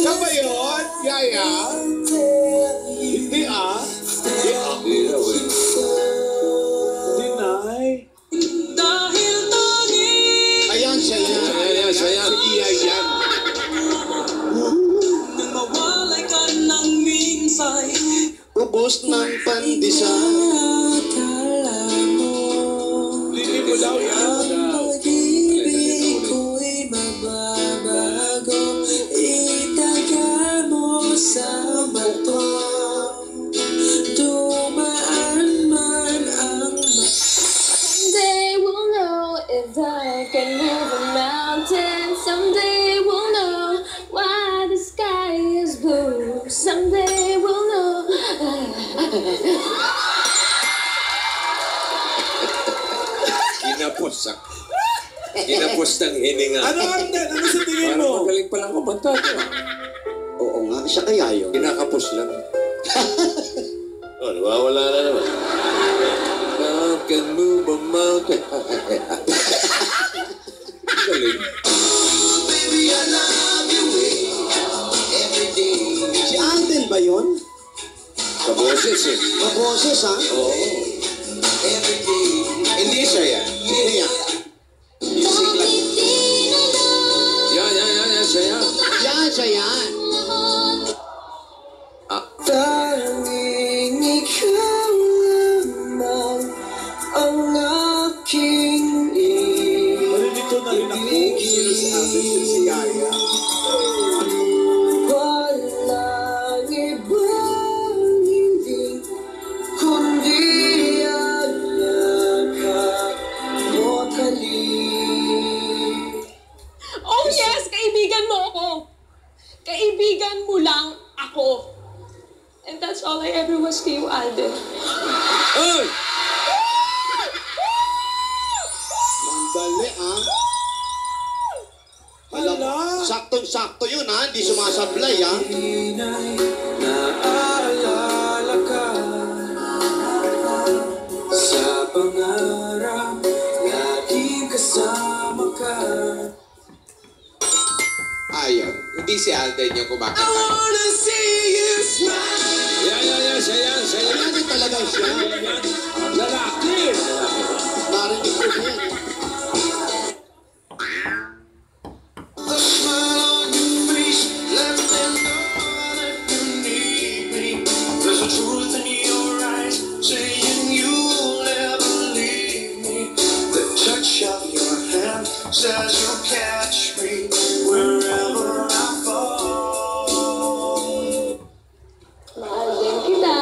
Siya ba yun? Yaya? Hindi ah. Hindi raw eh. Deny? Dahil tanging Ayan siya yan. Ayan siya yan. Si Iya yan. nang mawalay ka ng minsay. Ubos ng pandesal. Hindi mo daw yan. Pag-ibig ko'y mababago. Itagal mo sa bato. Dumaan man ang Someday we'll know if I can move a mountain. Someday we'll know why the sky is blue. Someday we'll know. Kinapos ng hininga. Ano Arden? Ano sa tingin Parang mo? magaling palang kumanta. Oo nga, siya kaya yun. Kinakapos lang. Oh, nawawala na naman. God can move a mountain. Galing. Si Alden ba yun? Kaboses eh. Maboses ha? Oo. Hindi siya yan. Sino yan? Yan, siya yan. Yan, siya yan. tanging ikaw lamang ang aking Malilito na rin ako. Sino si Alden? Sino si Yaya? walang ibang hindi kundi ang yakap mo talim. Oh yes, kaibigan mo ako. Kaibigan mo lang ako. And that's all I ever was to you, Alden. Ay! Mandali ha? Alam mo, saktong-sakto yun ha? Hindi sumasablay ha? Inay, naalala ka sa pangarap, laging kasama ka. Ayaw. Hindi si Alden yung kumakanta. Wanna see you smile. Yan, siya yan. Ano din talaga siya? Lalaki! Narinig ko na yan. The smile on your face, let them know that you need me. There's a truth in your eyes, saying you'll never leave me. The touch of your hand says you'll catch me wherever I fall. Mahal din kita.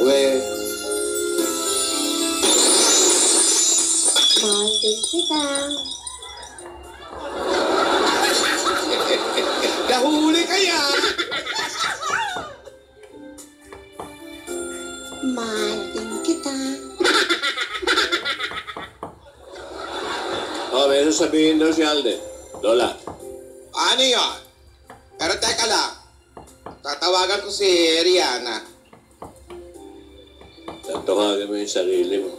We, Mahal din kita. Nahuli kaya! Mahal din kita. Oh, may sasabihin daw si Alden. Lola. Ano yun? Pero teka lang. Tatawagan ko si Rihanna. Tatawagan mo yung sarili mo.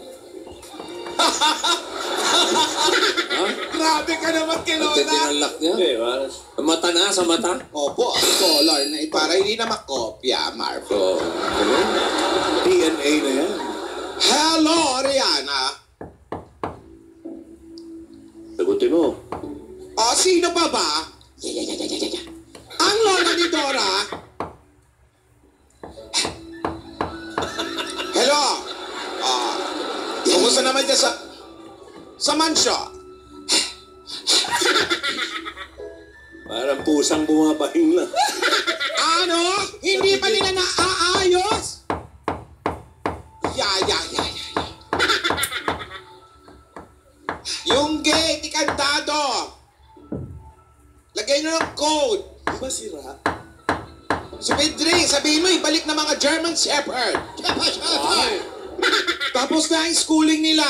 Grabe ka naman kay Ate, Lola. tinalak niya. Hindi, maras. Sa mata na, sa mata. Opo, ang color na ito. Para hindi na makopya, Marvo. Oo. DNA na yan. Hello, Rihanna. Sagutin mo. O, sino pa ba? Ang lola ni Dora? Hello? Kumusta naman dyan sa mansyon? Parang pusang bumabahing lang. Ano? Hindi pa nila naaayos? Ya. Yung gate, ikantado. Lagay nyo ng code. Di ba sira? Si Pedri, sabihin mo, ibalik na mga German Shepherd. Tapos na ang schooling nila.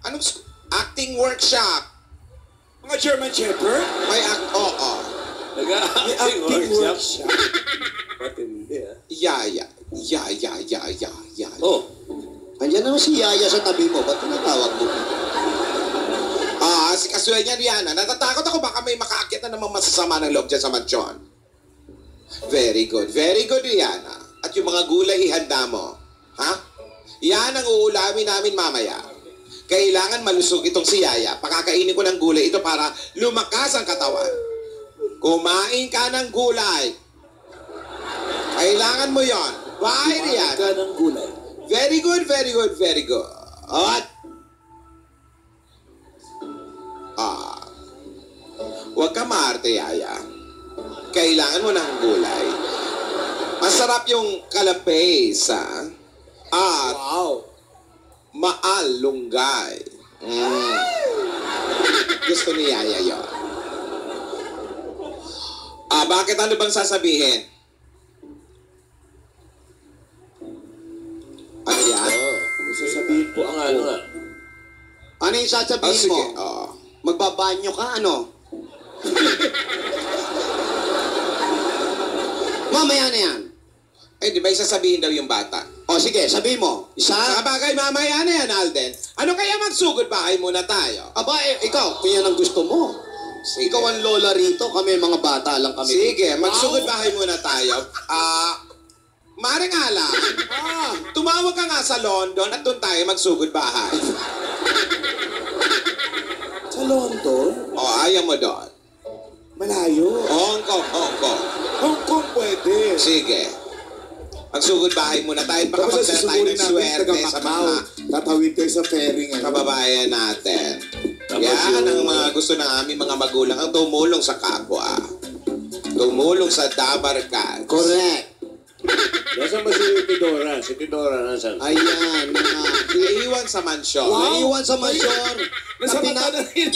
Anong acting workshop? Mga German Shepherd? May oo. Nag-acting workshop. Matindi. Yan naman si Yaya sa tabi mo. Ba't tinatawag mo? Si Kaswel niya, Rihanna. Natatakot ako baka may makaakyat na namang masasama ng loob dyan sa mansyon. Very good, Rihanna. At yung mga gulay ihanda mo. Ha? Yan ang uulamin namin mamaya. Kailangan malusog itong si Yaya. Pakakainin ko ng gulay ito para lumakas ang katawan. Kumain ka ng gulay. Kailangan mo yon. Bye, Rihanna. Ka ng gulay. Very good. Huwag ka maarte, Yaya. Kailangan mo ng gulay. Masarap yung kalapesa at maalunggay. Gusto ni Yaya yun. Bakit ano bang sasabihin? Ano yan? Sasabihin po ang ano nga. Ano yung sasabihin Sige. mo? Magbabanyo ka, ano? Mamaya na yan. Di ba sasabihin daw yung bata? O sige, sabihin mo. Isa? Bagay mamaya na yan, Alden. Ano kaya magsugod bahay muna tayo? Aba, ikaw, kung yan ang gusto mo. Sige. Ikaw ang lola rito, kami mga bata lang kami. Sige, magsugod bahay muna tayo. Maring Ala, tumawag ka nga sa London at doon tayo magsugod bahay. Sa London? Ayaw mo doon. Malayo. Hong Kong. Hong Kong pwede. Sige. Magsugod bahay muna tayo. Baka Tapos magdala tayo ng swerte sa mga Tatawid tayo sa ferry ngayon. kababayan natin. Tapos Yan yung- ang mga gusto ng aming mga magulang ang tumulong sa kapwa. Tumulong sa dabarkan. Correct. Nasaan ba si Tidora? Si Tidora, nasaan? Ayan, mga... Iiwan sa mansyon. Naiwan sa mansyon. Nasa mata na rin.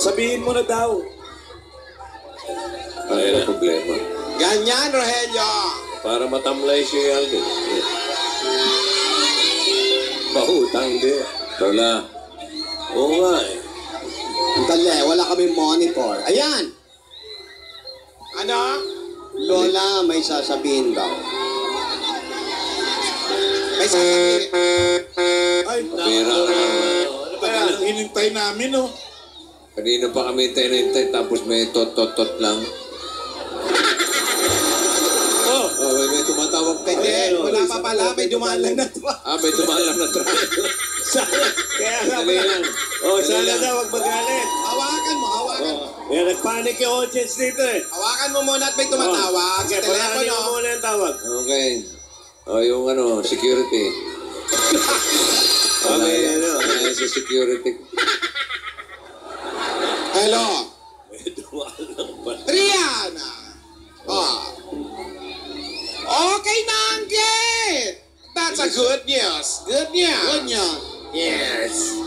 Sabihin mo na daw. Ay, na problema. Ganyan, Rogelio. Para matamlay si Alden. Bahutang din. Lola. Oo nga eh. Dali, wala kami monitor. Ayan! Ano? Lola, may sasabihin daw. May sasabihin. Ay, Pera. Ano ba yan? Hinintay namin, oh. Kanina pa kami hintay tapos may tot-tot-tot lang. May tumatawag pa. Hindi, wala pa pala. May dumaan lang na ito. May dumaan lang na truck. Kaya nga Dali ba? lang. Sana daw, wag magalit. Hawakan mo. Kaya nagpanik yung audience dito eh. Hawakan mo muna at may tumatawag sa Okay, palahanin mo telepono. muna yung tawag. Okay. Yung security. Okay, ano? Ayan si security. Hello? May dumaan lang ba? Rihanna. Okay na ang gate. That's a good news. Good news. Yes.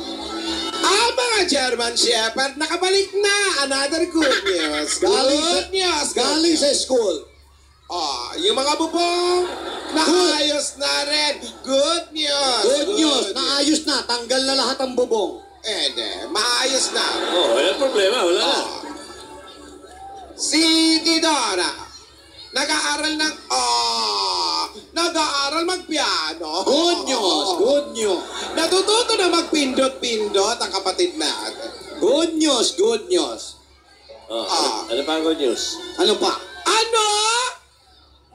Ang mga German Shepherd nakabalik na. Another good news. Good news. Galing sa school. Yung mga bubong, naayos na rin. Good news. Good news. Naayos na. Tanggal na lahat ang bubong. Maayos na. Walang problema, wala na. Si Tidora, nag-aaral magpiano. Good news. Good news. Natututo na magpindot-pindot ang kapatid natin. Good news. Good news. Ano pa ang good news? Ano pa? Ano?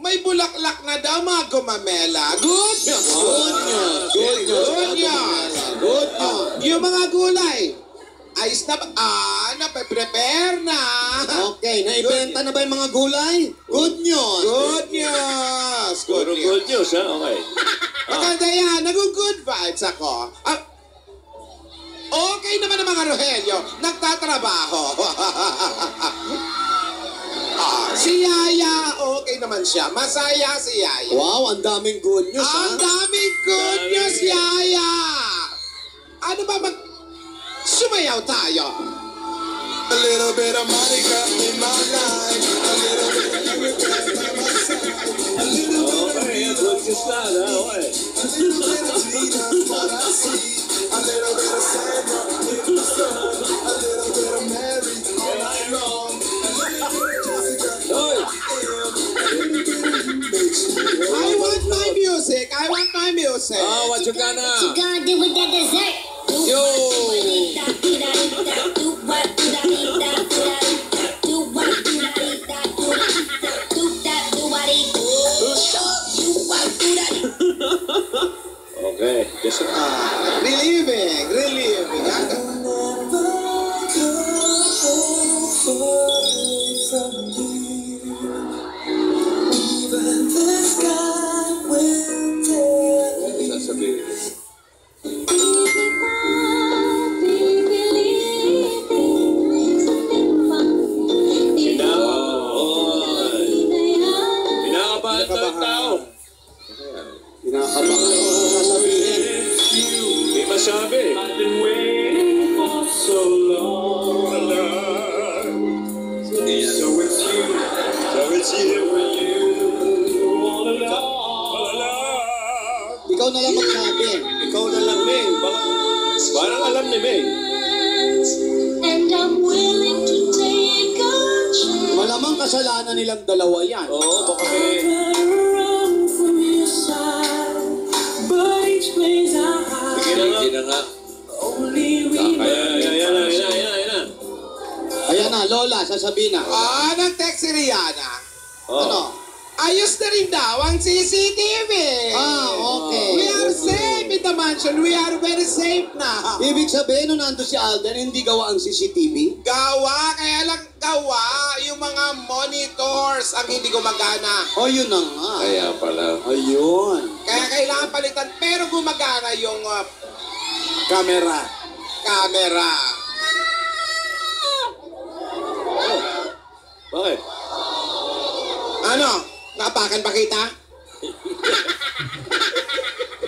May bulaklak na daw mga gumamela. Good news. Good news. Good news. Good news. Good news. Yung mga gulay, ayos na ba? Nape-prepare na. Okay, naibenta na ba yung mga gulay? Good news. Good news. Good Puro news. good news, ha? Okay. Maganda yan. Nag-good vibes ako. Okay naman ang mga Rogelio. Nagtatrabaho. Si Yaya, okay naman siya. Masaya si Yaya. Wow, ang daming good news, Ang ha? daming good news, Yaya. Ano ba sumayaw tayo? A little bit of Monica in my life. A little bit of Erica by my side. A little bit of Okay, good news na, ha? Okay. a little bit of Tina, what I see. A little bit of Sandra in the sun. A little bit of Mary all night long. A little bit of Jessica. Hoy! I want my music. music. What you gonna? What you gonna do with that dessert? Yo! Okay. Just Relieving. Yan. Ano sasabihin? Kinakabahan daw yung tao. Kinakabahan ako sa sasabihin. Hindi masabi. Ikaw na lang magsabi. Ikaw na lang, May. Parang alam ni May. And I'm willing to take a chance. Malamang kasalanan nilang dalawa yan. Oo, baka may... Hindi na nga. Ayan na. Ayan na, Lola, sasabihin na. Nag-text si Rihanna. Oh. Ano? Ayos na rin daw ang CCTV. Okay. We are safe in the mansion. We are very safe na. Ibig sabihin, nung nandun si Alden, hindi gawa ang CCTV? Gawa, kaya lang gawa yung mga monitors ang hindi gumagana. O, yun na nga. Kaya pala. Ayun. Kaya kailangan palitan, pero gumagana yung Camera. camera. Bakit? Ano? Napakan pa kita?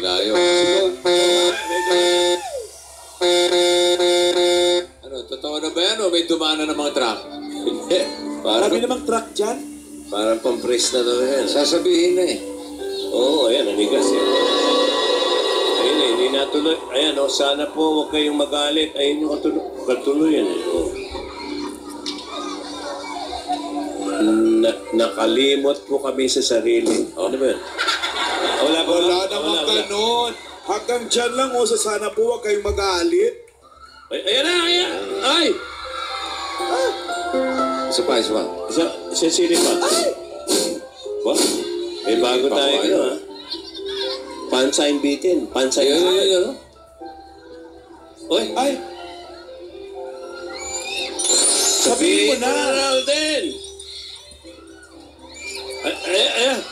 Layo. Ano, totoo na ba yan o may dumana ng mga truck? Hindi. Parang, namang truck dyan? parang pang-press na daw yan. Sasabihin na eh. Oo, ayan, nanigas eh. Ayun eh, hindi natuloy. Ayan, oh, sana po huwag kayong magalit. Ayun yung katuloy yan eh. Oh. Nakalimot po kami sa sarili. Ano ba yan? Wala pa. Wala namang ganun. Hanggang dyan lang o sana po huwag kayong magalit. Ay, ayan na, ayan. Ay! Isa pa. Isa sili pa. What? May bago Hindi pa tayo ako, dito, ha? Pansain bitin. Pansain Ayun. Oy! Ay, sabihin mo na. Alden! Ayan.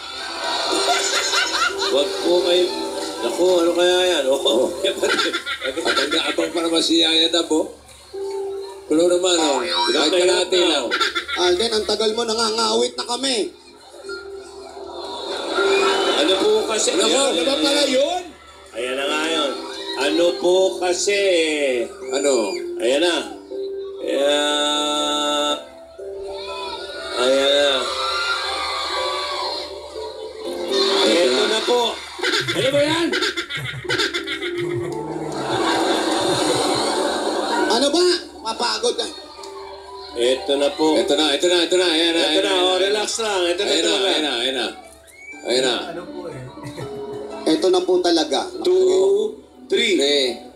Wag po kayo. Naku, ano kaya yan? Oh. At nag-aabang pa naman si Yaya Dabo. Puno naman o. Kahit ka natin lang. Alden, ang tagal mo, nangangawit na kami. Ano po kasi? Ano ba? Ano ba pala yun? Ayan na nga yun. Ano po kasi? Ano? Ayan na. Ayan na. Ito na po. Ano ba yan? Ano ba? Mapagod ka. Ito na po. Ito na. Ayan na. Ito na, oh, relax lang. Ito na talaga. Ayan na. Ito na po talaga. 2, 3. 3.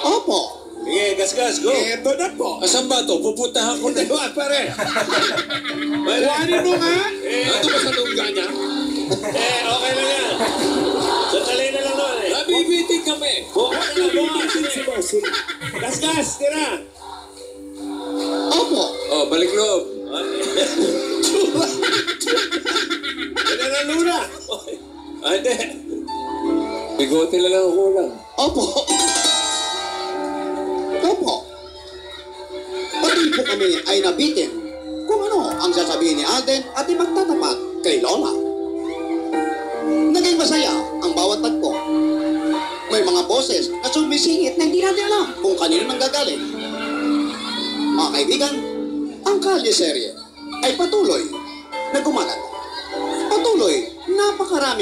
Opo. Sige, gas, go. Ito na po. Asan ba to? Pupuntahan ko na. Diba, pare? Kuhanin mo nga. Ano ba sa lungga niya? Okay lang yan. Sandali na lang doon eh. Nabibiting kami. Bukas na, bukas. Gas, tira. Opo. Oh, balik loob. Pinaralo na. Hindi. Bigote lang ang kulang. Opo. Pati po kami ay nabitin kung ano ang sasabihin ni Alden at magtatapat kay Lola. Naging masaya ang bawat tagpo. May mga boses na sumisingit na hindi natin alam kung kanino nanggagaling. Mga kaibigan, ang Kalye Serye ay patuloy na gumaganda. Patuloy, napakaraming